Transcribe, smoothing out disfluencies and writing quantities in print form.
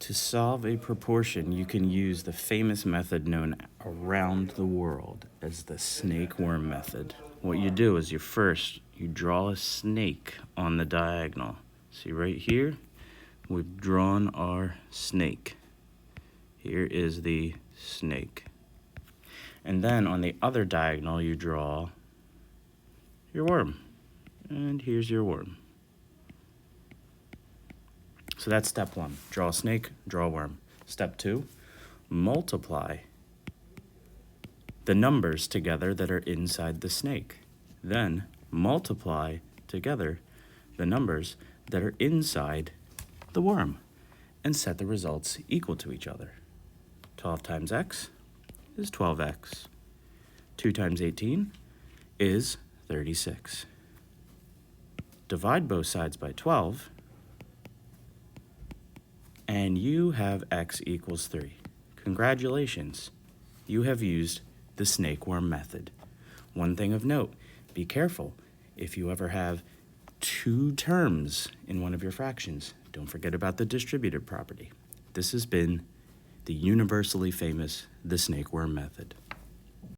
To solve a proportion, you can use the famous method known around the world as the snake worm method. What you do is you draw a snake on the diagonal. See right here, we've drawn our snake. Here is the snake. And then on the other diagonal, you draw your worm. And here's your worm. So that's step one. Draw a snake, draw a worm. Step two, multiply the numbers together that are inside the snake. Then multiply together the numbers that are inside the worm and set the results equal to each other. 12 times x is 12x. 2 times 18 is 36. Divide both sides by 12, and you have x equals 3. Congratulations, you have used the snake worm method. One thing of note, be careful. If you ever have two terms in one of your fractions, don't forget about the distributive property. This has been the universally famous the snake worm method.